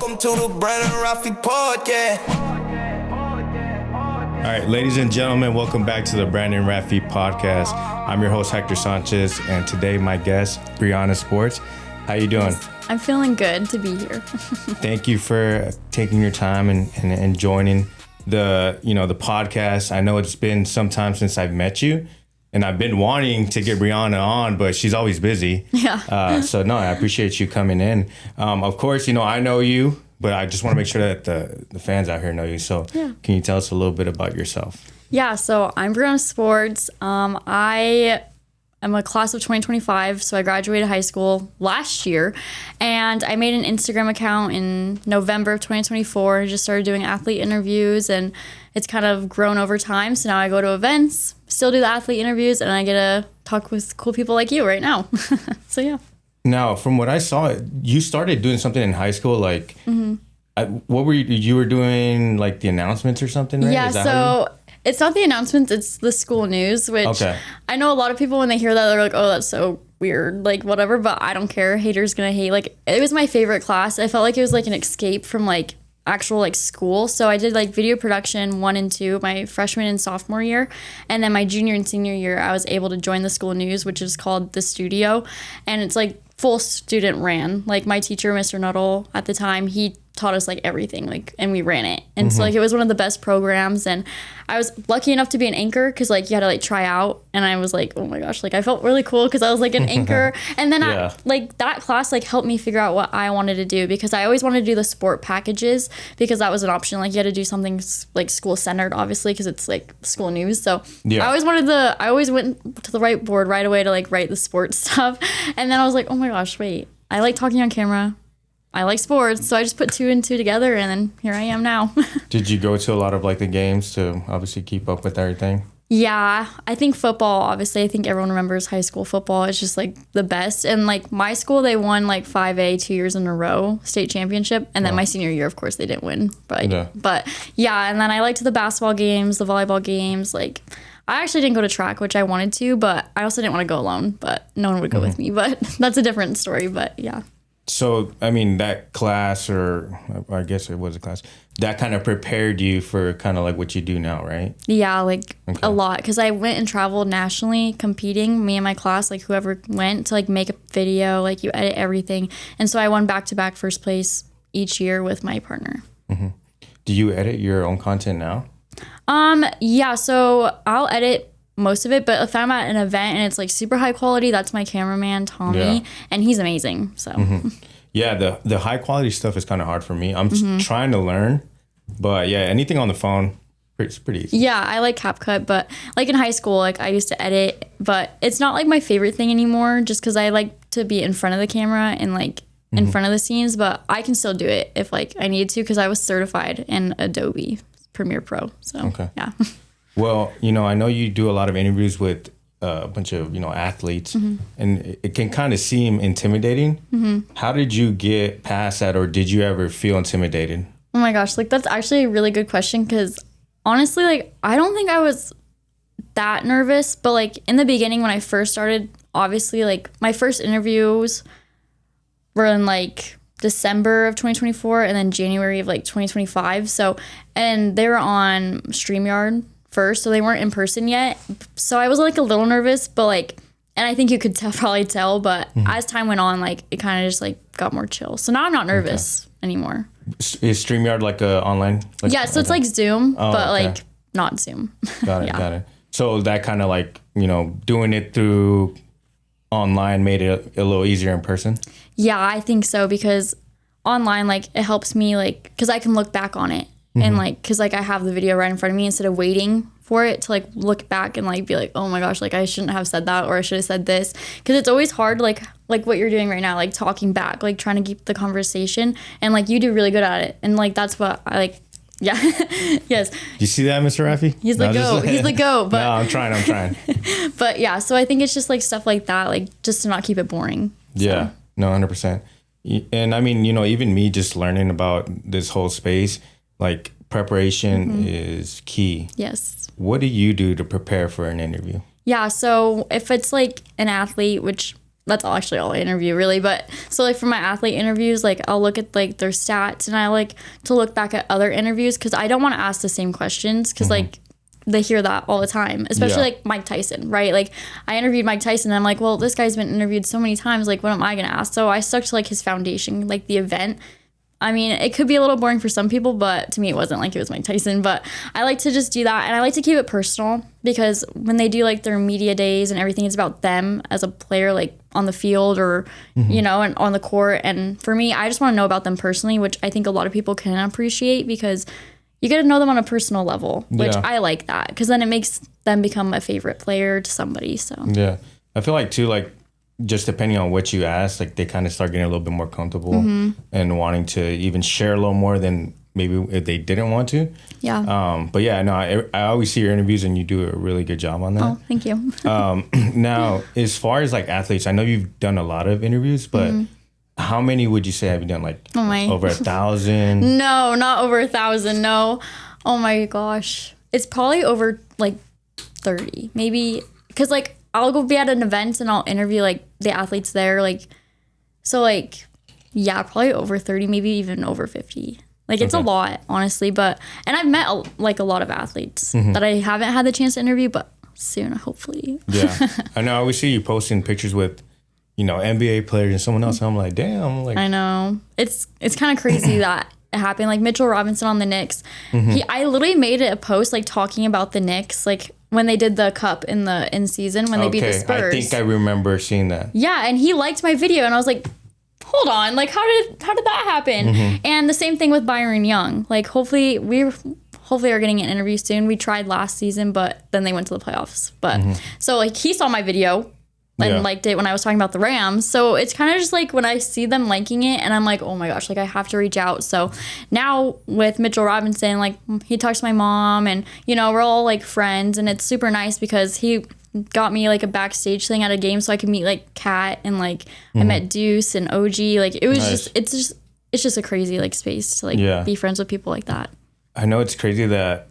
Welcome to the Branding Rafi Podcast. All right, ladies and gentlemen, welcome back to the Branding Rafi Podcast. I'm your host, Hector Sanchez, and today my guest, Bryanna Sports. How you doing? I'm feeling good to be here. Thank you for taking your time and joining the podcast. I know it's been some time since I've met you, and I've been wanting to get Bryanna on, but she's always busy. Yeah. So no, I appreciate you coming in. Of course, I know you, but I just want to make sure that the fans out here know you. So Can you tell us a little bit about yourself? Yeah, so I'm Bryanna Sports. I am a class of 2025, so I graduated high school last year, and I made an Instagram account in November of 2024 and just started doing athlete interviews, and it's kind of grown over time. So now I go to events, still do the athlete interviews, and I get to talk with cool people like you right now. So yeah. Now, from what I saw, you started doing something in high school, like, what were you were doing, like the announcements or something, right? Yeah, so it's not the announcements, it's the school news, which I know a lot of people, when they hear that, they're like, oh, that's so weird, like whatever, but I don't care. Haters gonna hate. Like, it was my favorite class. I felt like it was like an escape from like actual like school. So I did like video production 1 and 2 my freshman and sophomore year, and then my junior and senior year I was able to join the school news, which is called The Studio, and it's like full student ran. Like my teacher, Mr. Nuttall, at the time, he taught us like everything, like, and we ran it. And so like it was one of the best programs, and I was lucky enough to be an anchor because like you had to like try out, and I was like, oh my gosh, like I felt really cool because I was like an anchor. And then like that class like helped me figure out what I wanted to do, because I always wanted to do the sport packages because that was an option. Like you had to do something like school centered, obviously, because it's like school news. So I always went to the right board right away to like write the sports stuff. And then I was like, oh my gosh, wait, I like talking on camera, I like sports, so I just put 2 and 2 together, and then here I am now. Did you go to a lot of like the games to obviously keep up with everything? Yeah, I think football, obviously, I think everyone remembers high school football. It's just like the best. And like my school, they won like 5A 2 years in a row, state championship. And then my senior year, of course, they didn't win. But yeah, and then I liked the basketball games, the volleyball games. Like, I actually didn't go to track, which I wanted to, but I also didn't want to go alone. But no one would go with me. But that's a different story. But yeah. So, I mean, that class, or I guess it was a class, that kind of prepared you for kind of like what you do now, right? Yeah, like a lot. Because I went and traveled nationally competing, me and my class, like whoever went, to like make a video, like you edit everything. And so I won back-to-back first place each year with my partner. Do you edit your own content now? Yeah, so I'll edit most of it, but if I'm at an event and it's like super high quality, that's my cameraman Tommy, and he's amazing. So yeah, the high quality stuff is kind of hard for me. I'm trying to learn, but yeah, anything on the phone, it's pretty easy. Yeah, I like CapCut, but like in high school, like I used to edit, but it's not like my favorite thing anymore, just because I like to be in front of the camera and like in front of the scenes, but I can still do it if like I needed to, because I was certified in Adobe Premiere Pro. So yeah. Well, I know you do a lot of interviews with a bunch of, athletes, and it can kind of seem intimidating. How did you get past that, or did you ever feel intimidated? Oh my gosh, like that's actually a really good question, because honestly, like I don't think I was that nervous, but like in the beginning when I first started, obviously like my first interviews were in like December of 2024 and then January of like 2025. So, and they were on StreamYard first, so they weren't in person yet. So I was like a little nervous, but like, and I think you could probably tell, but as time went on, like it kind of just like got more chill. So now I'm not nervous anymore. Is StreamYard like a online? Like, yeah, so it's like Zoom, but like not Zoom. Got it, got it. So that kind of like, doing it through online made it a little easier in person? Yeah, I think so, because online, like it helps me, like, because I can look back on it. And like, cause like I have the video right in front of me, instead of waiting for it to like look back and like be like, oh my gosh, like I shouldn't have said that, or I should have said this. Cause it's always hard, like what you're doing right now, like talking back, like trying to keep the conversation, and like you do really good at it. And like, that's what I like. Yeah. Yes. You see that, Mr. Rafi? He's the GOAT. He's the GOAT. But no, I'm trying. But yeah, so I think it's just like stuff like that, like just to not keep it boring. So. Yeah. No, 100%. And I mean, even me just learning about this whole space, like preparation is key. Yes. What do you do to prepare for an interview? Yeah, so if it's like an athlete, which that's all I interview really. But so like for my athlete interviews, like I'll look at like their stats, and I like to look back at other interviews because I don't want to ask the same questions because like they hear that all the time, especially like Mike Tyson, right? Like I interviewed Mike Tyson, and I'm like, well, this guy's been interviewed so many times, like what am I gonna ask? So I stuck to like his foundation, like the event. I mean, it could be a little boring for some people, but to me it wasn't, like it was Mike Tyson. But I like to just do that, and I like to keep it personal because when they do like their media days and everything, it's about them as a player, like on the field or, you know, and on the court. And for me, I just want to know about them personally, which I think a lot of people can appreciate because you get to know them on a personal level, which I like that because then it makes them become a favorite player to somebody. So yeah, I feel like too, like just depending on what you ask, like they kind of start getting a little bit more comfortable and wanting to even share a little more than maybe if they didn't want to. Yeah. But yeah, no, I always see your interviews and you do a really good job on that. Oh, thank you. Now, as far as like athletes, I know you've done a lot of interviews, but how many would you say have you done? Like over 1,000? No, not over 1,000. No. Oh my gosh. It's probably over like 30, maybe. Because like I'll go be at an event and I'll interview like the athletes there. Like, so like, yeah, probably over 30, maybe even over 50. Like it's a lot, honestly. But, and I've met like a lot of athletes that I haven't had the chance to interview, but soon, hopefully. Yeah. I know I always see you posting pictures with, you know, NBA players and someone else. And I'm like, damn. Like, I know. It's kind of crazy that it happened. Like Mitchell Robinson on the Knicks. I literally made a post like talking about the Knicks, like when they did the cup in season when they beat the Spurs. I think I remember seeing that. Yeah, and he liked my video, and I was like, hold on, like how did that happen? And the same thing with Byron Young. Like hopefully are getting an interview soon. We tried last season, but then they went to the playoffs. But so like he saw my video and liked it when I was talking about the Rams. So it's kind of just like when I see them liking it and I'm like, oh my gosh, like I have to reach out. So now with Mitchell Robinson, like he talks to my mom and, you know, we're all like friends, and it's super nice because he got me like a backstage thing at a game so I could meet like Kat and like I met Deuce and OG. Like it was it's just a crazy like space to like be friends with people like that. I know it's crazy that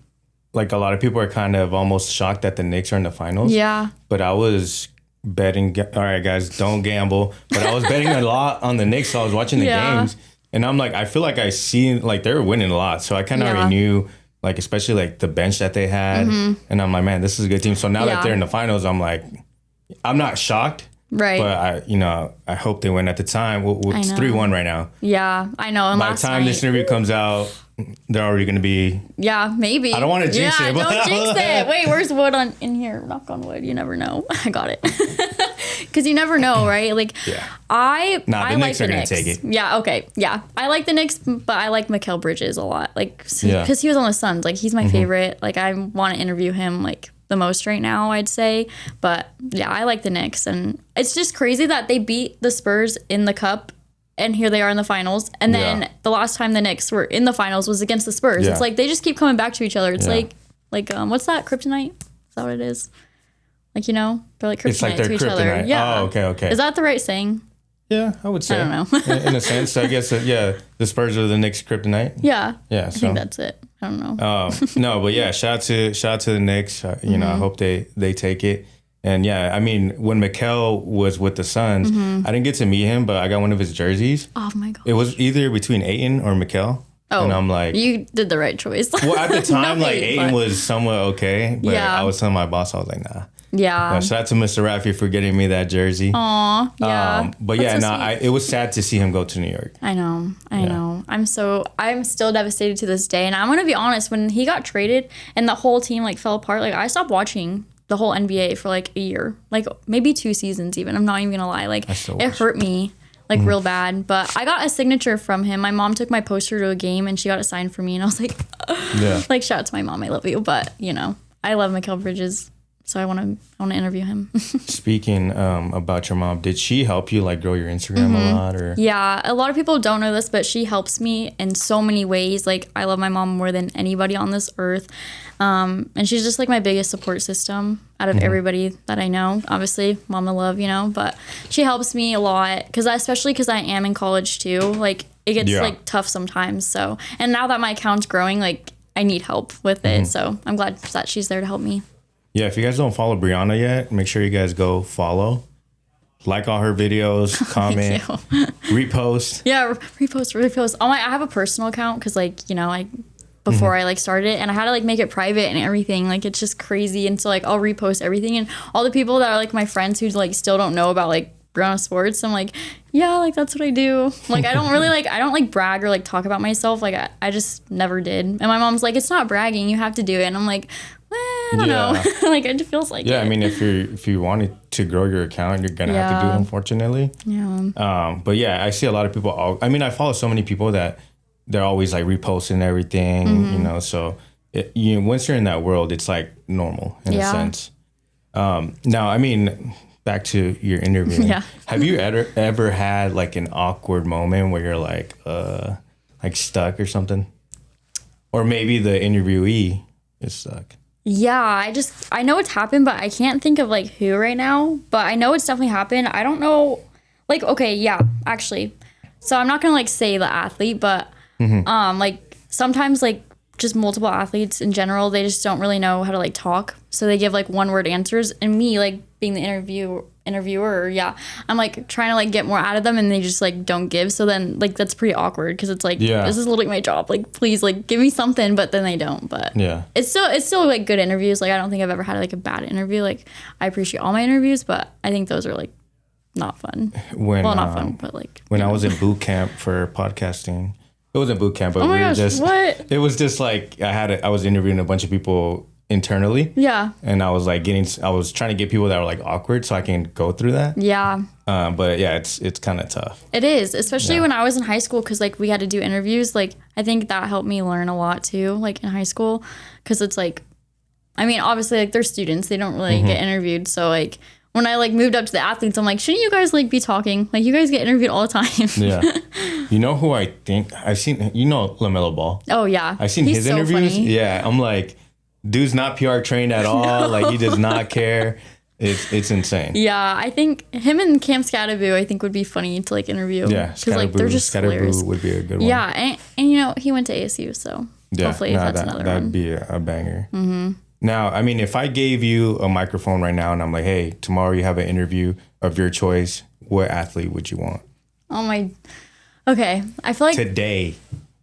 like a lot of people are kind of almost shocked that the Knicks are in the finals. Yeah. But I was betting, all right guys, don't gamble, but I was betting a lot on the Knicks, so I was watching the games and I'm like, I feel like I see like they were winning a lot, so I kind of already knew, like especially like the bench that they had, and I'm like, man, this is a good team. So now that they're in the finals, I'm like, I'm not shocked, right? But I hope they win. At the time, it's 3-1 right now. Yeah, I know. And by the time this interview comes out, they're already going to be... Yeah, maybe. I don't want to jinx it. Don't jinx it. Wait, where's wood in here? Knock on wood. You never know. I got it. Because you never know, right? Like, I Knicks like are going to take it. Yeah, okay. Yeah. I like the Knicks, but I like Mikal Bridges a lot. Like, because he was on the Suns. Like, he's my favorite. Like, I want to interview him, like, the most right now, I'd say. But, yeah, I like the Knicks. And it's just crazy that they beat the Spurs in the Cup. And here they are in the finals. And then the last time the Knicks were in the finals was against the Spurs. It's like they just keep coming back to each other. It's like what's that? Kryptonite? Is that what it is? Like, you know, they're like kryptonite to each other. Yeah. Oh, okay. Is that the right saying? Yeah, I would say. I don't know. in a sense, I guess, the Spurs are the Knicks' kryptonite. Yeah. Yeah. I think that's it. I don't know. No, but yeah, shout out to the Knicks. You know, I hope they take it. And yeah, I mean, when Mikal was with the Suns, I didn't get to meet him, but I got one of his jerseys. Oh my god! It was either between Ayton or Mikal. Oh, and I'm like, you did the right choice. Well, at the time, like Ayton was somewhat okay, but I was telling my boss, I was like, nah. Yeah. Shout out to Mr. Rafi for getting me that jersey. Aw, yeah. But it was sad to see him go to New York. I know. I'm still devastated to this day. And I'm gonna be honest, when he got traded and the whole team like fell apart, like I stopped watching the whole NBA for like a year, like maybe 2 seasons even. I'm not even gonna lie. Like it hurt me like real bad. But I got a signature from him. My mom took my poster to a game and she got it signed for me. And I was like, like shout out to my mom. I love you. But you know, I love Mikal Bridges. So I want to interview him. Speaking about your mom, did she help you like grow your Instagram a lot? Or yeah, a lot of people don't know this, but she helps me in so many ways. Like I love my mom more than anybody on this earth, and she's just like my biggest support system out of everybody that I know. Obviously, mama love, you know, but she helps me a lot especially because I am in college too. Like it gets like tough sometimes. So and now that my account's growing, like I need help with it. So I'm glad that she's there to help me. Yeah, if you guys don't follow Bryanna yet, make sure you guys go follow. like all her videos, comment, repost. Yeah, repost. I have a personal account because, like, you know, like before I like started it, and I had to like make it private and everything. Like, it's just crazy. And so like I'll repost everything, and all the people that are like my friends who like still don't know about like Bryanna sports, I'm like, yeah, like that's what I do. Like, I don't really I don't like brag or like talk about myself. Like I just never did. And my mom's like, it's not bragging, you have to do it. And I'm like, I don't know. Like, it just feels like it. I mean, if you wanted to grow your account, you're gonna have to do it, unfortunately. Yeah. But yeah, I see a lot of people. I mean, I follow so many people that they're always like reposting everything, you know. So once you're in that world, it's like normal in a sense. Now, I mean, back to your interview. Have you ever had like an awkward moment where you're like stuck or something, or maybe the interviewee is stuck? Yeah, I know it's happened, but I can't think of like who right now, but I know it's definitely happened. I don't know, like, okay, yeah, actually. So I'm not gonna like say the athlete, but like sometimes like just multiple athletes in general, they just don't really know how to like talk. So they give like one word answers, and me like being the interviewer, I'm like trying to like get more out of them, and they just like don't give. So then like that's pretty awkward because it's like, this is literally my job. Like, please like give me something, but then they don't. But it's still like good interviews. Like, I don't think I've ever had like a bad interview. Like, I appreciate all my interviews, but I think those are like not fun. Not fun, but like when I was in boot camp for podcasting. It wasn't boot camp, but it was just like I was interviewing a bunch of people internally. Yeah. And I was like I was trying to get people that were like awkward so I can go through that. Yeah. But yeah, it's kind of tough. It is, especially when I was in high school, because like we had to do interviews. Like, I think that helped me learn a lot too, like in high school, because it's like, I mean, obviously like they're students, they don't really get interviewed. So like when I like moved up to the athletes, I'm like, shouldn't you guys like be talking? Like, you guys get interviewed all the time. Yeah. You know who I think I've seen? You know LaMelo Ball. Oh yeah. I've seen his interviews. Funny. Yeah, I'm like, dude's not PR trained at all. No. Like, he does not care. It's insane. Yeah, I think him and Cam Scatteraboo, I think, would be funny to like interview. Yeah, because like they're just hilarious. Would be a good one. Yeah, and you know, he went to ASU, so hopefully that's another one. That'd be a banger. Now, I mean, if I gave you a microphone right now and I'm like, hey, tomorrow you have an interview of your choice, what athlete would you want? Okay, I feel like today.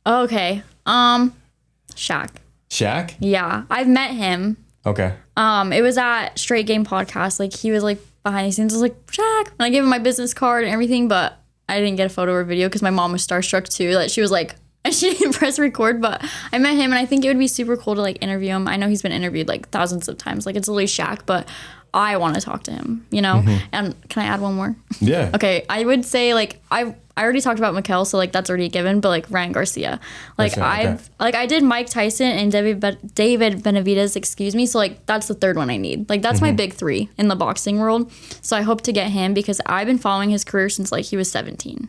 Okay, Shaq. Shaq? Yeah, I've met him. Okay. It was at Straight Game Podcast. Like, he was like behind the scenes. I was like, Shaq, and I gave him my business card and everything, but I didn't get a photo or video because my mom was starstruck too. That she was like, and she didn't press record, but I met him, and I think it would be super cool to like interview him. I know he's been interviewed like thousands of times. Like, it's literally Shaq, but I want to talk to him, you know? And can I add one more? Yeah. Okay, I would say like I already talked about Mikal, so like that's already a given, but like Ryan Garcia. Like I did Mike Tyson and David Benavidez, excuse me. So like that's the third one I need. Like, that's my big three in the boxing world. So I hope to get him because I've been following his career since like he was 17.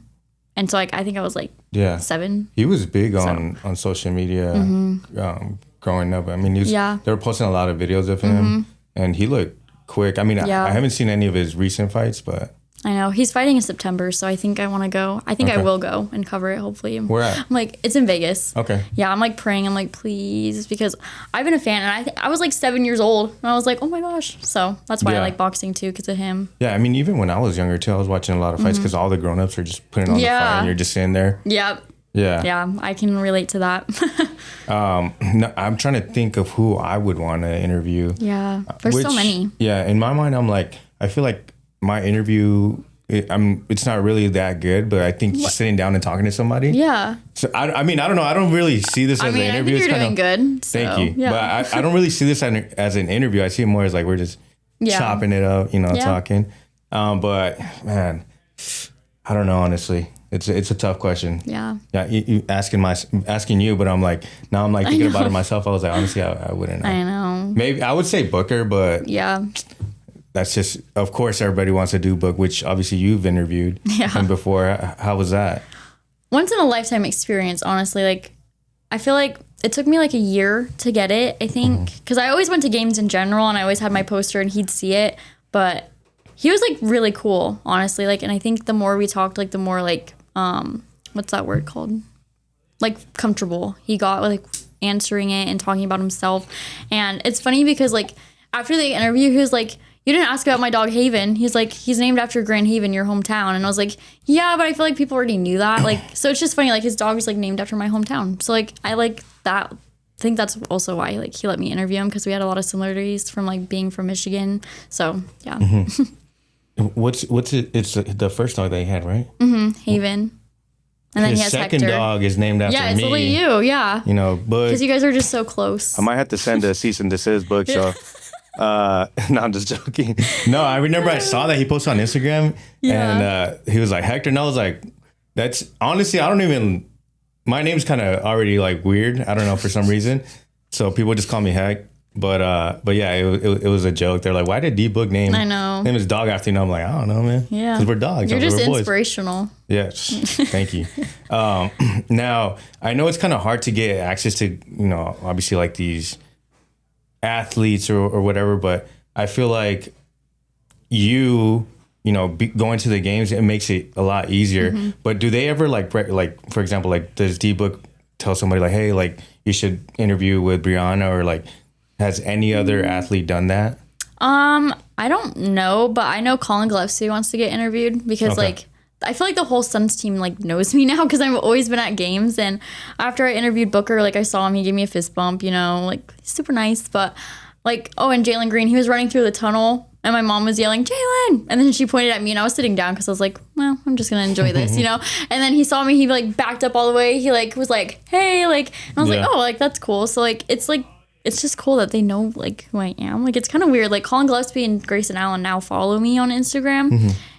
And so like I think I was like 7. He was big on social media growing up. I mean, they were posting a lot of videos of him, and he looked quick. I mean, I haven't seen any of his recent fights, but I know he's fighting in September, so I think I want to go. I think I will go and cover it, hopefully. Where at? I'm like, it's in Vegas. Okay. Yeah, I'm like praying. I'm like, please, because I've been a fan, and I was like 7 years old, and I was like, oh my gosh. So that's why I like boxing too, because of him. Yeah, I mean, even when I was younger too, I was watching a lot of fights because all the grown-ups are just putting on the fight, and you're just sitting there. Yep. Yeah. Yeah, I can relate to that. No, I'm trying to think of who I would want to interview. Yeah, there's so many. Yeah, in my mind, I'm like, I feel like my interview, it's not really that good, but I think just sitting down and talking to somebody. Yeah. So I mean, I don't know. I don't really see this as an interview. I think you're doing good. So, thank you. Yeah. But I don't really see this as an interview. I see it more as like we're just chopping it up, you know, talking. But man, I don't know, honestly. It's a tough question. Yeah. Yeah. You asking you, but I'm like, now I'm like thinking about it myself. I was like, honestly, I wouldn't know. I know. Maybe I would say Booker, but that's just, of course, everybody wants to do Book, which obviously you've interviewed him before. How was that? Once in a lifetime experience, honestly. Like, I feel like it took me like a year to get it, I think, because I always went to games in general, and I always had my poster, and he'd see it, but he was like really cool, honestly. Like, and I think the more we talked, like the more like, what's that word called? Like, comfortable he got with like answering it and talking about himself. And it's funny because like after the interview, he was like, you didn't ask about my dog Haven. He's like, he's named after Grand Haven, your hometown. And I was like, yeah, but I feel like people already knew that. Like, so it's just funny. Like his dog is like named after my hometown. So like, I like that. I think that's also why like he let me interview him, because we had a lot of similarities from like being from Michigan. So yeah. What's it? It's the first dog they had, right? Haven. And then his he has second Hector. dog is named after me. Yeah, it's only you. Yeah. You know, but Because you guys are just so close. I might have to send a cease and desist book. So, no, I'm just joking. No, I remember I saw that he posted on Instagram, and he was like Hector, and I was like, that's honestly, I don't even. My name's kind of already like weird. I don't know, for some reason. So people just call me Heck. But yeah, it was a joke. They're like, why did D-Book name his dog after you? And I'm like, I don't know, man. Yeah. Because we're dogs. You're just we're inspirational. Yes. Thank you. Now, I know it's kind of hard to get access to, you know, obviously like these athletes or whatever, but I feel like you know, going to the games, it makes it a lot easier. But do they ever like, for example, like does D-Book tell somebody like, hey, like you should interview with Bryanna, or like, has any other athlete done that? I don't know, but I know Colin Gillespie wants to get interviewed, because like I feel like the whole Suns team like knows me now, because I've always been at games. And after I interviewed Booker, like I saw him, he gave me a fist bump, you know, like he's super nice. But like, and Jalen Green, he was running through the tunnel, and my mom was yelling, Jalen! And then she pointed at me, and I was sitting down because I was like, well, I'm just gonna enjoy this, you know? And then he saw me, he like backed up all the way. He like was like, hey, like, and I was like, oh, like that's cool. So like, it's just cool that they know like who I am. Like, it's kind of weird. Like Colin Gillespie and Grayson Allen now follow me on Instagram,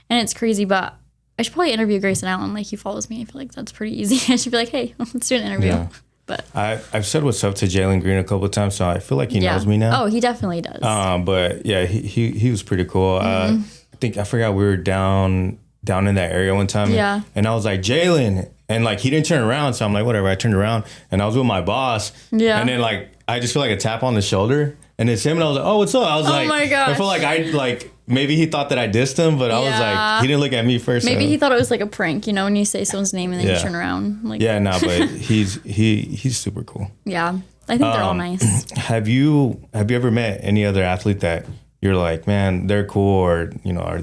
and it's crazy. But I should probably interview Grayson Allen. Like, he follows me. I feel like that's pretty easy. I should be like, hey, let's do an interview. Yeah. But I've said what's up to Jalen Green a couple of times, so I feel like he knows me now. Oh, he definitely does. But yeah, he was pretty cool. I forgot we were down in that area one time. Yeah. And I was like, Jalen. And like, he didn't turn around. So I'm like, whatever. I turned around and I was with my boss. Yeah. And then like, I just feel like a tap on the shoulder. And it's him. And I was like, oh, what's up? I was like, my gosh. I feel like maybe he thought that I dissed him, but I was like, he didn't look at me first. Maybe he thought it was like a prank, you know, when you say someone's name and then you turn around. Like, yeah, no, but he's super cool. Yeah. I think they're all nice. Have you ever met any other athlete that you're like, man, they're cool, or, you know,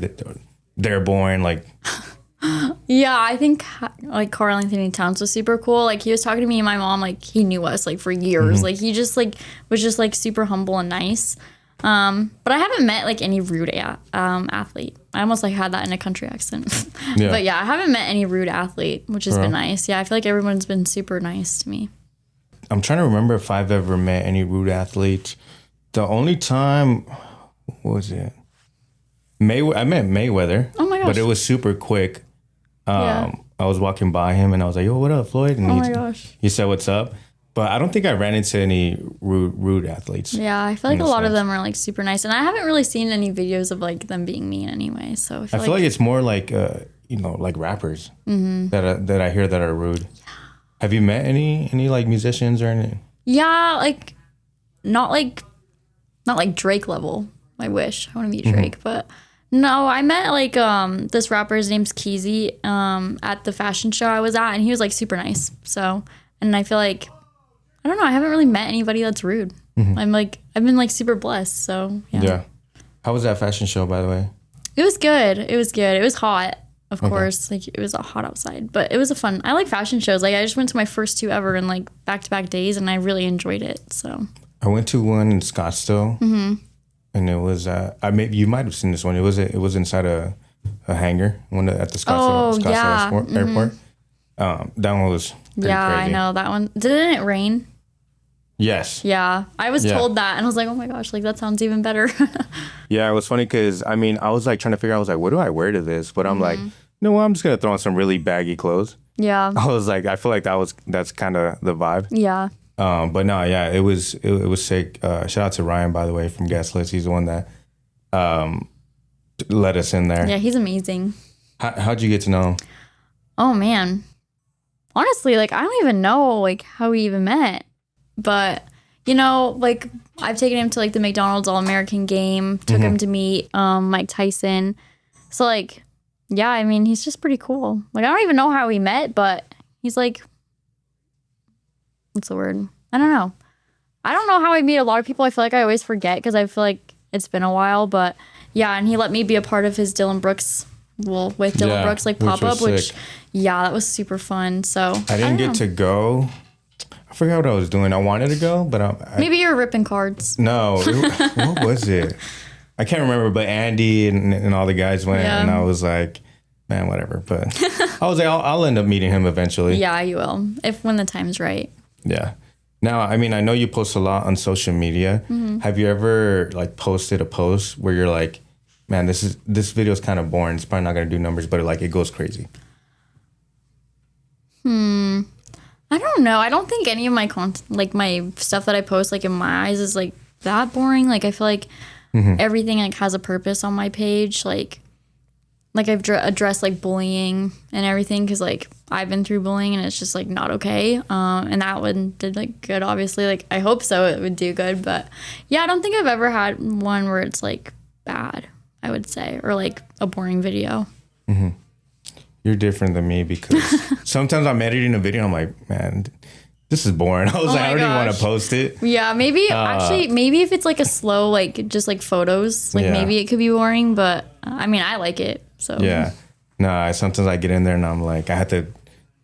they're boring, like... Yeah, I think like Karl Anthony Towns was super cool. Like, he was talking to me and my mom, like he knew us like for years. Like, he just like was just like super humble and nice. But I haven't met like any rude athlete. I almost like had that in a country accent. But yeah, I haven't met any rude athlete, which has been nice. Yeah, I feel like everyone's been super nice to me. I'm trying to remember if I've ever met any rude athletes. The only time, what was it? I met Mayweather. Oh my gosh. But it was super quick. I was walking by him and I was like, yo, what up, Floyd? And he said, what's up? But I don't think I ran into any rude athletes. Yeah, I feel like a lot of them are like super nice. And I haven't really seen any videos of like them being mean anyway. So I feel like it's more like, you know, like rappers that I hear that are rude. Yeah. Have you met any like musicians or anything? Yeah, like not like Drake level. I wish I want to meet Drake, but no, I met like this rapper's name's Keezy at the fashion show I was at, and he was like super nice. So, and I feel like, I don't know, I haven't really met anybody that's rude. I've been like super blessed. So yeah. How was that fashion show, by the way? It was good. It was hot, of course. Like, it was hot outside, but it was I like fashion shows. Like, I just went to my first 2 ever in like back-to-back days, and I really enjoyed it. So I went to one in Scottsdale. And it was, you might have seen this one. It was inside a hangar, one at the Scottsdale Airport. That one was pretty crazy. I know that one. Didn't it rain? Yes. Yeah, I was told that, and I was like, oh my gosh, like that sounds even better. Yeah, it was funny because I was like trying to figure out, I was like, what do I wear to this? But I'm like, you know what? I'm just gonna throw on some really baggy clothes. Yeah. I was like, I feel like that's kind of the vibe. Yeah. But no, yeah, it was sick. Shout out to Ryan, by the way, from Guest List. He's the one that let us in there. Yeah, he's amazing. How'd you get to know him? Oh man, honestly, like I don't even know like how we even met. But you know, like I've taken him to like the McDonald's All-American game. Took him to meet Mike Tyson. So like, yeah, I mean, he's just pretty cool. Like I don't even know how we met, but he's like. What's the word? I don't know. I don't know how I meet a lot of people. I feel like I always forget because I feel like it's been a while. But Yeah, and he let me be a part of his Dylan Brooks. Well, with Dylan Brooks, like pop up, which that was super fun. So I didn't get to go. I forgot what I was doing. I wanted to go, but maybe you're ripping cards. No, what was it? I can't remember, but Andy and all the guys went, and I was like, man, whatever. But I was like, I'll end up meeting him eventually. Yeah, you will, when the time's right. Yeah. Now, I mean, I know you post a lot on social media. Mm-hmm. Have you ever like posted a post where you're like, man, this video is kind of boring. It's probably not going to do numbers, but it goes crazy. I don't know. I don't think any of my content, like my stuff that I post, like in my eyes, is like that boring. Like I feel like everything like has a purpose on my page. Like I've addressed like bullying and everything because like I've been through bullying and it's just like not okay. And that one did like good, obviously. Like I hope so, it would do good. But yeah, I don't think I've ever had one where it's like bad, I would say, or like a boring video. Mm-hmm. You're different than me because sometimes I'm editing a video and I'm like, man, this is boring. I was I don't even want to post it. Yeah, maybe maybe if it's like a slow, like just like photos, like maybe it could be boring, but I mean, I like it. So yeah, no, sometimes I get in there and I'm like, I have to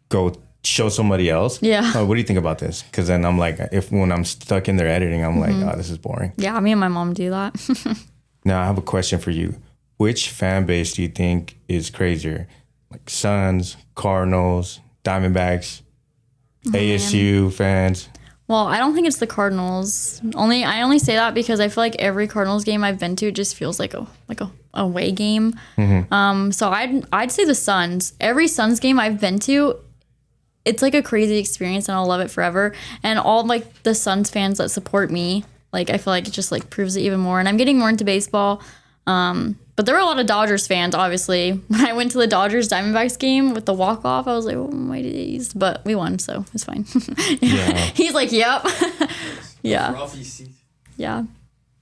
go show somebody else. Yeah. Oh, what do you think about this? Because then I'm like, when I'm stuck in there editing, I'm like, oh, this is boring. Yeah, me and my mom do that. Now I have a question for you. Which fan base do you think is crazier? Like Suns, Cardinals, Diamondbacks, ASU fans? Well, I don't think it's the Cardinals. I only say that because I feel like every Cardinals game I've been to just feels like a away game. Mm-hmm. So I'd say the Suns. Every Suns game I've been to, it's like a crazy experience, and I'll love it forever. And all like the Suns fans that support me, like I feel like it just like proves it even more. And I'm getting more into baseball. But there were a lot of Dodgers fans, obviously. When I went to the Dodgers Diamondbacks game with the walk-off, I was like, oh my days. But we won, so it's fine. Yeah. He's like, yep. Yeah. Yeah.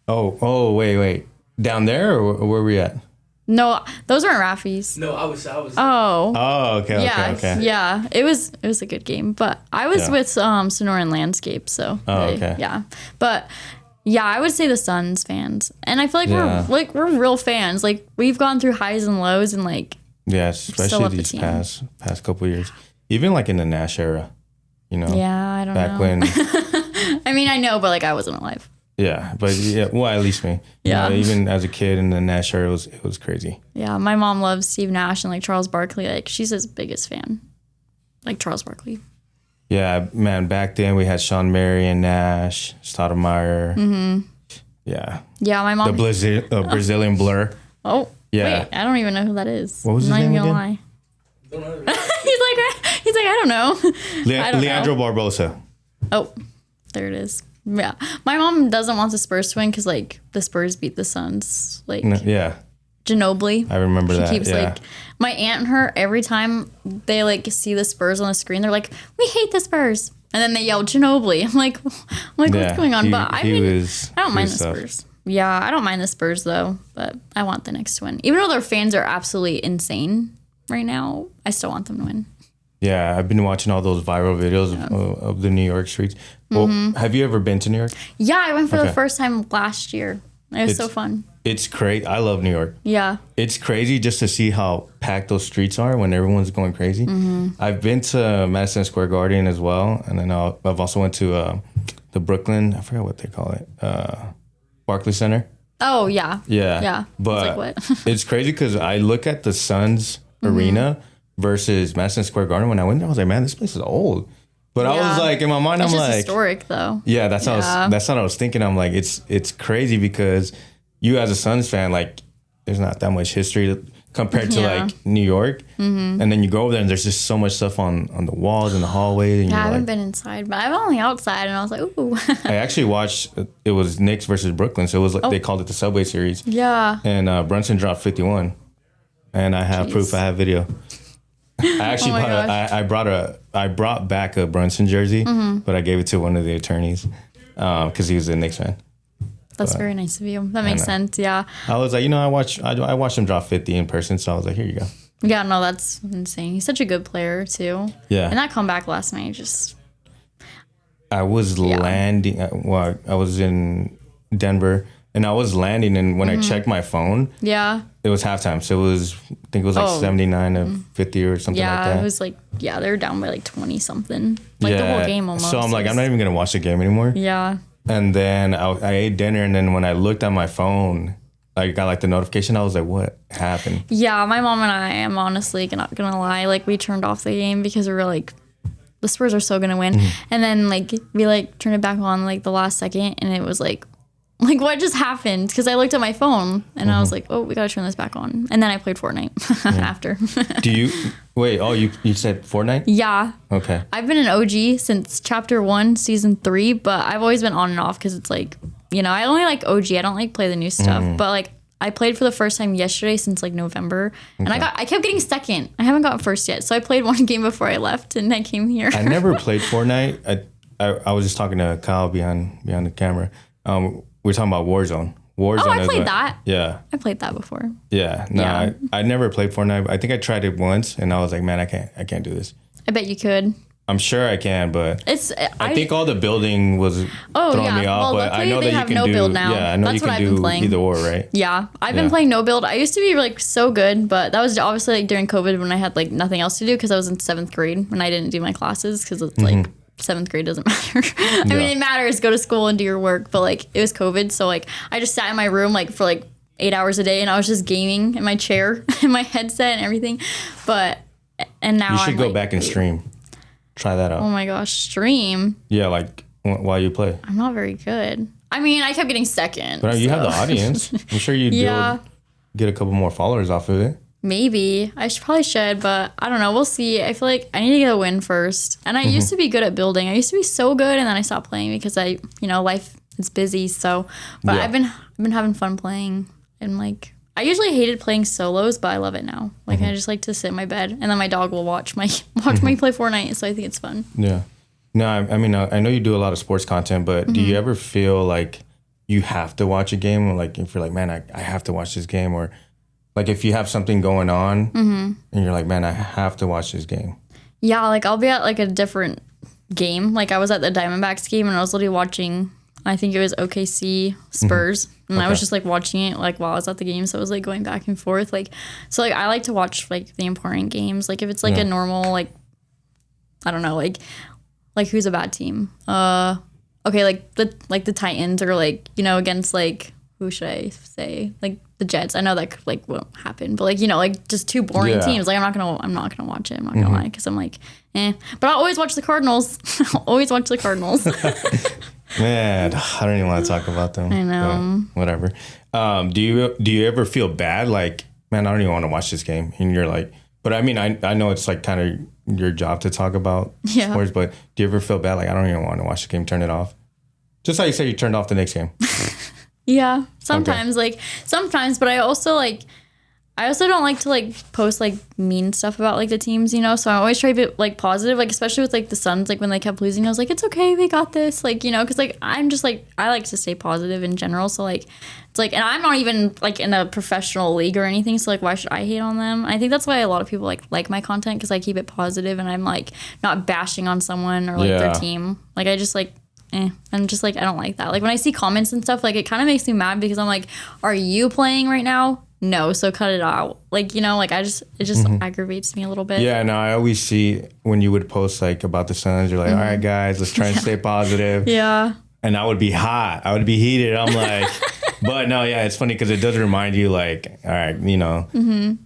Oh, wait. Down there or where were we at? No, those weren't Rafi's. No, I was. Oh, okay. Yeah. It was a good game. But I was with Sonoran Landscape, so. Oh, okay. Yeah. But yeah, I would say the Suns fans. And I feel like we're real fans. Like we've gone through highs and lows and like especially these past couple of years. Even like in the Nash era, you know. Yeah, I don't know. Back when I mean, I know, but like I wasn't alive. Yeah, but well, at least me. Yeah. You know, even as a kid in the Nash era, it was crazy. Yeah, my mom loves Steve Nash and like Charles Barkley. Like she's his biggest fan. Like Charles Barkley. Yeah, man, back then we had Sean Marion, Nash, Stoudemire. Mm-hmm. Yeah. Yeah, my mom. The Brazilian Blur. Oh, yeah. Wait, I don't even know who that is. What was his name again? Don't know. he's like, I don't know. Leandro Barbosa. Oh, there it is. Yeah. My mom doesn't want the Spurs to win because, like, the Spurs beat the Suns. Like, yeah. Ginobili. I remember that. She keeps, like, my aunt and her, every time they, like, see the Spurs on the screen, they're like, we hate the Spurs. And then they yell Ginobili. I'm like, what's going on? But I don't mind the Spurs. Yeah, I don't mind the Spurs, though. But I want the Knicks to win. Even though their fans are absolutely insane right now, I still want them to win. Yeah, I've been watching all those viral videos of the New York streets. Well, have you ever been to New York? Yeah, I went for the first time last year. It was so fun. It's crazy. I love New York. Yeah. It's crazy just to see how packed those streets are when everyone's going crazy. Mm-hmm. I've been to Madison Square Garden as well. And then I've also went to the Brooklyn, I forgot what they call it, Barclays Center. Oh, yeah. Yeah. Yeah. But like, what? It's crazy because I look at the Suns arena versus Madison Square Garden. When I went there, I was like, man, this place is old. But I was like, in my mind, it's I'm just like, historic though. Yeah, that's what I was thinking. I'm like, it's crazy because you as a Suns fan, like, there's not that much history compared to like New York. Mm-hmm. And then you go over there and there's just so much stuff on the walls and the hallways. And I haven't been inside, but I'm only outside, and I was like, ooh. I actually watched. It was Knicks versus Brooklyn, so it was like they called it the Subway Series. Yeah. And Brunson dropped 51, and I have proof. I have video. I actually I brought back a Brunson jersey, but I gave it to one of the attorneys because he was a Knicks fan. That's very nice of you. That makes sense. Yeah. I was like, I watched him drop 50 in person, so I was like, here you go. Yeah, no, that's insane. He's such a good player too. Yeah. And that comeback last night just. I was landing. I was in Denver, and I was landing, and when I checked my phone, it was halftime. So it was, I think it was like 79 to 50 or something like that. Yeah, it was like, they were down by like 20 something, like the whole game almost. So I'm like, I'm not even gonna watch the game anymore. Yeah. And then I ate dinner, and then when I looked at my phone, I got like the notification. I was like, what happened? Yeah, my mom and I am honestly not gonna lie. Like, we turned off the game because we were like, the Spurs are so gonna win. And then like we like turned it back on like the last second, and it was like what just happened? Because I looked at my phone and I was like, oh, we gotta turn this back on. And then I played Fortnite after. Do you wait? Oh, you said Fortnite? Yeah. Okay. I've been an OG since Chapter 1, Season 3, but I've always been on and off because it's like, I only like OG. I don't like play the new stuff, but like I played for the first time yesterday since like November, and I kept getting second. I haven't got first yet, so I played one game before I left, and I came here. I never played Fortnite. I was just talking to Kyle behind the camera. We were talking about Warzone. Oh, I played that. Yeah, I played that before. Yeah, no, I never played Fortnite. I think I tried it once, and I was like, man, I can't do this. I bet you could. I'm sure I can, but I think all the building was throwing me off. But I know that you can do build now. Yeah, I know you can do either or, right? Yeah, I've been playing no build. I used to be like so good, but that was obviously like during COVID when I had like nothing else to do because I was in 7th grade when I didn't do my classes because it's like 7th grade doesn't matter. I mean, it matters. Go to school and do your work, but like it was COVID, so like I just sat in my room like for like 8 hours a day, and I was just gaming in my chair and my headset and everything. And now you should go back and stream. Try that out. Oh my gosh, stream? Yeah, like while you play. I'm not very good. I mean, I kept getting second. But you have the audience. I'm sure you'd get a couple more followers off of it. Maybe. I probably should, but I don't know. We'll see. I feel like I need to get a win first. And I used to be good at building. I used to be so good, and then I stopped playing because life is busy. So, but I've been having fun playing, and like I usually hated playing solos, but I love it now. Like I just like to sit in my bed, and then my dog will watch me play Fortnite. So I think it's fun. Yeah. No, I mean, I know you do a lot of sports content, but do you ever feel like you have to watch a game, or like if you're like, man, I have to watch this game, or like if you have something going on and you're like, man, I have to watch this game. Yeah, like I'll be at like a different game. Like I was at the Diamondbacks game, and I was literally watching, I think it was OKC Spurs. And I was just like watching it like while I was at the game. So it was like going back and forth. Like, so like I like to watch like the important games. Like if it's like a normal, like, I don't know, like who's a bad team? Okay, like the Titans, or like, against like, who should I say? Like the Jets. I know that like won't happen, but like, like just two boring teams. Like I'm not gonna watch it. I'm not gonna lie, because I'm like, eh. But I'll always watch the Cardinals. I'll always watch the Cardinals. Man, I don't even want to talk about them. I know. Whatever. Do you ever feel bad? Like, man, I don't even want to watch this game. And you're like, but I mean, I know it's like kind of your job to talk about sports, but do you ever feel bad? Like, I don't even want to watch the game, turn it off? Just like you said, you turned off the next game. Yeah, sometimes, but I also don't like to like post like mean stuff about like the teams, so I always try to be like positive, like especially with like the Suns, like when they kept losing, I was like, it's okay, they got this, like, because like I'm just like, I like to stay positive in general, so like it's like, and I'm not even like in a professional league or anything, so like why should I hate on them? I think that's why a lot of people like my content, because I keep it positive and I'm like not bashing on someone or like their team. Like I just like I'm just like, I don't like that. Like when I see comments and stuff, like it kind of makes me mad, because I'm like, are you playing right now? No, so cut it out. Like, like it just aggravates me a little bit. Yeah, no, I always see when you would post like about the Suns, you're like, all right, guys, let's try and stay positive. Yeah. And I would be hot. I would be heated. I'm like, but no, yeah, it's funny because it does remind you like, all right,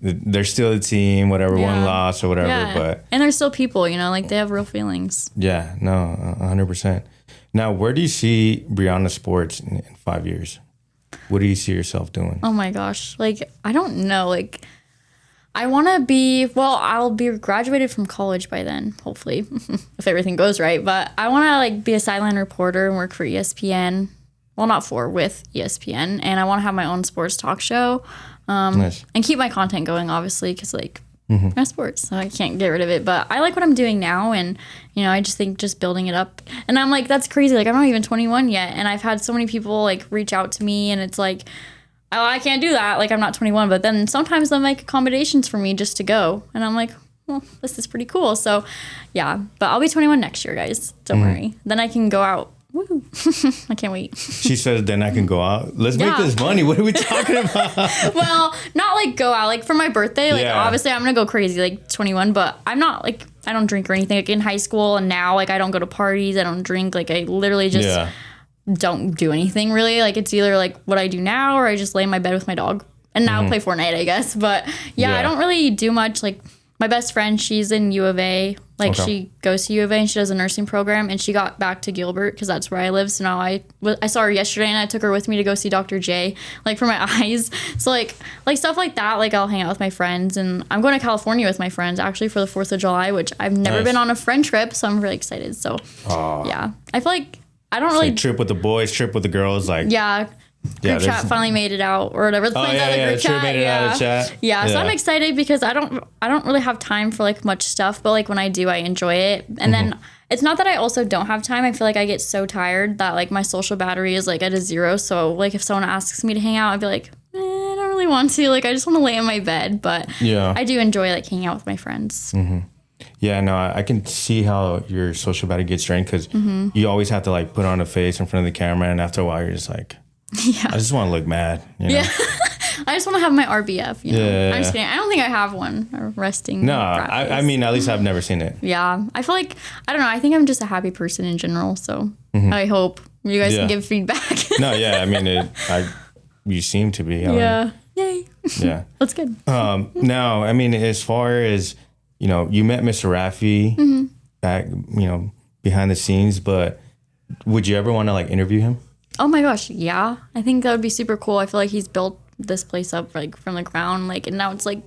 they're still a team, whatever, one loss or whatever. But and they're still people, like they have real feelings. Yeah, no, 100%. Now, where do you see Bryanna Sports in 5 years? What do you see yourself doing? Oh my gosh. Like, I don't know. Like, I want to be, I'll be graduated from college by then, hopefully, if everything goes right. But I want to like be a sideline reporter and work for ESPN. Well, with ESPN. And I want to have my own sports talk show. Nice. And keep my content going, obviously, because like, sports, so I can't get rid of it. But I like what I'm doing now, and I just think just building it up. And I'm like, that's crazy. Like I'm not even 21 yet, and I've had so many people like reach out to me, and it's like, oh, I can't do that. Like I'm not 21, but then sometimes they'll make accommodations for me just to go, and I'm like, well, this is pretty cool. So yeah, but I'll be 21 next year, guys. Don't worry. Then I can go out woo. I can't wait. She says, then I can go out. Let's make this money. What are we talking about? Well, not like go out. Like for my birthday, like obviously I'm going to go crazy, like 21, but I'm not like, I don't drink or anything. Like in high school and now, like I don't go to parties. I don't drink. Like I literally just don't do anything really. Like it's either like what I do now or I just lay in my bed with my dog. And now play Fortnite, I guess. But I don't really do much. Like my best friend, she's in U of A. Like she goes to U of A and she does a nursing program. And she got back to Gilbert because that's where I live. So now I saw her yesterday and I took her with me to go see Dr. J, like for my eyes. So like stuff like that, like I'll hang out with my friends. And I'm going to California with my friends actually for the 4th of July, which I've never been on a friend trip. So I'm really excited. So I feel like I don't really... trip with the boys, trip with the girls, like... Group chat finally made it out or whatever. The plans out of the group chat. Made it out of the chat. Yeah, so I'm excited because I don't really have time for like much stuff, but like when I do, I enjoy it. And then it's not that I also don't have time. I feel like I get so tired that like my social battery is like at a 0. So like if someone asks me to hang out, I'd be like, I don't really want to. Like I just want to lay in my bed. But I do enjoy like hanging out with my friends. Yeah, no, I can see how your social battery gets drained because you always have to like put on a face in front of the camera, and after a while you're just like, I just want to look mad. You know? I just want to have my RBF. You know? I'm just kidding. I don't think I have one. A resting. No, I mean, at least I've never seen it. Yeah. I feel like, I don't know. I think I'm just a happy person in general. So I hope you guys can give feedback. No, I mean, you seem to be. Yay. Yeah. That's good. Now, I mean, as far as, you know, you met Mr. Rafi back, you know, behind the scenes, but would you ever want to like interview him? Oh my gosh, yeah. I think that would be super cool. I feel like he's built this place up like from the ground, like, and now it's like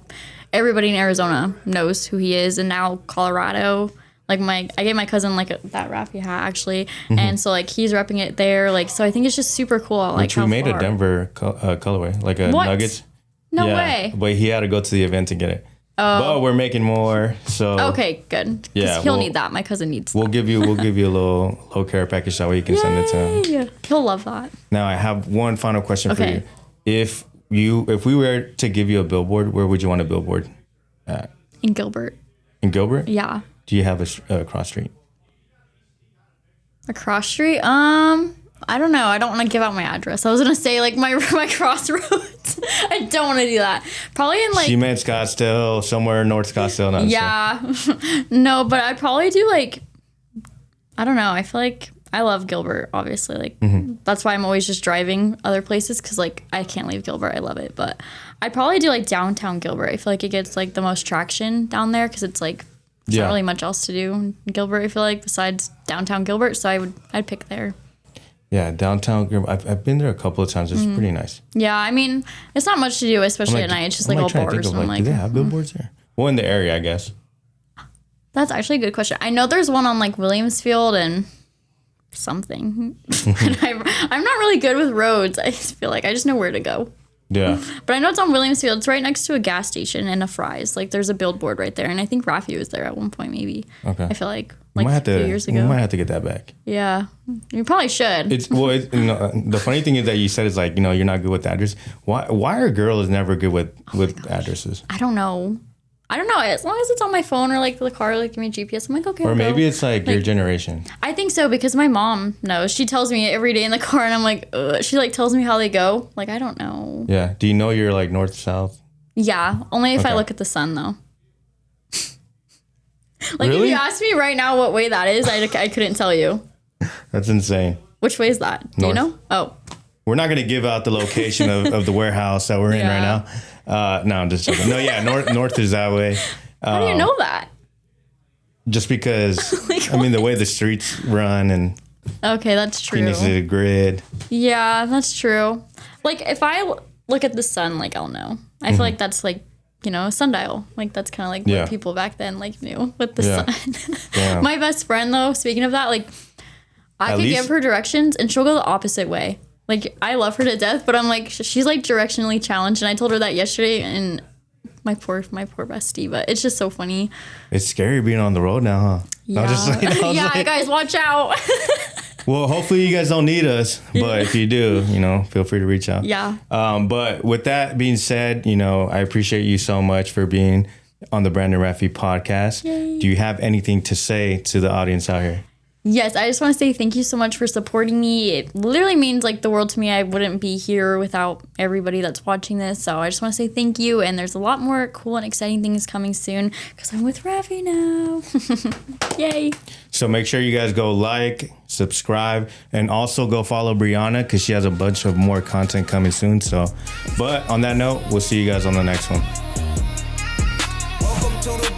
everybody in Arizona knows who he is, and now Colorado, like I gave my cousin like that Rafi hat actually, and so like he's repping it there, like, so I think it's just super cool. Like we made a Denver colorway, like a Nuggets. No way. But he had to go to the event to get it. But we're making more, so okay, good. Yeah, he'll need that. My cousin needs. We'll give you a little care package that way you can send it to him. Yeah, he'll love that. Now I have one final question for you. If we were to give you a billboard, where would you want a billboard at? In Gilbert. In Gilbert? Yeah. Do you have a cross street? A cross street? I don't know. I don't want to give out my address. I was gonna say like my crossroads. I don't want to do that. Probably in like. She meant Scottsdale, somewhere North Scottsdale. No, but I'd probably do like. I don't know. I feel like I love Gilbert. Obviously, like that's why I'm always just driving other places because like I can't leave Gilbert. I love it, but I'd probably do like downtown Gilbert. I feel like it gets like the most traction down there because it's like. There's not really much else to do in Gilbert. I feel like besides downtown Gilbert, so I'd pick there. Yeah, downtown Gilbert. I've been there a couple of times. It's pretty nice. Yeah, I mean, it's not much to do, especially at night. It's just like all bars. And do they have billboards there? Well, in the area, I guess. That's actually a good question. I know there's one on like Williamsfield and something. And I'm not really good with roads. I feel like I just know where to go. Yeah. But I know it's on Williamsfield. It's right next to a gas station and a Fry's. Like there's a billboard right there. And I think Rafi was there at one point, maybe. Okay. I feel like a few years ago. We might have to get that back. Yeah. You probably should. The funny thing is that you said it's like, you know, you're not good with address. Why are girls never good with addresses? I don't know. As long as it's on my phone or like the car, like give me a GPS, I'm like, okay. Or maybe it's like your generation. I think so because my mom knows. She tells me every day in the car, and I'm like, ugh. She like tells me how they go. Like I don't know. Yeah. Do you know you're like north south? Yeah. Only if I look at the sun though. Like really? If you asked me right now what way that is, I couldn't tell you. That's insane. Which way is that? Do you know? Oh. We're not gonna give out the location of the warehouse that we're in right now. No, I'm just joking. No, yeah, north is that way. How do you know that? Just because, like, I mean, the way the streets run and. Okay, that's true. Phoenix is a grid. Yeah, that's true. Like, if I look at the sun, like, I'll know. I feel like that's, like, you know, a sundial. Like, that's kind of like what people back then, like, knew with the sun. My best friend, though, speaking of that, like, I could give her directions and she'll go the opposite way. Like, I love her to death, but I'm like, she's like directionally challenged. And I told her that yesterday, and my poor bestie, but it's just so funny. It's scary being on the road now, huh? Yeah. Guys, watch out. Well, hopefully you guys don't need us, but if you do, you know, feel free to reach out. Yeah. But with that being said, you know, I appreciate you so much for being on the Branding Rafi podcast. Yay. Do you have anything to say to the audience out here? Yes, I just want to say thank you so much for supporting me. It literally means like the world to me. I wouldn't be here without everybody that's watching this. So I just want to say thank you. And there's a lot more cool and exciting things coming soon because I'm with Rafi now. Yay. So make sure you guys go like, subscribe, and also go follow Bryanna because she has a bunch of more content coming soon. So, but on that note, we'll see you guys on the next one. Welcome to the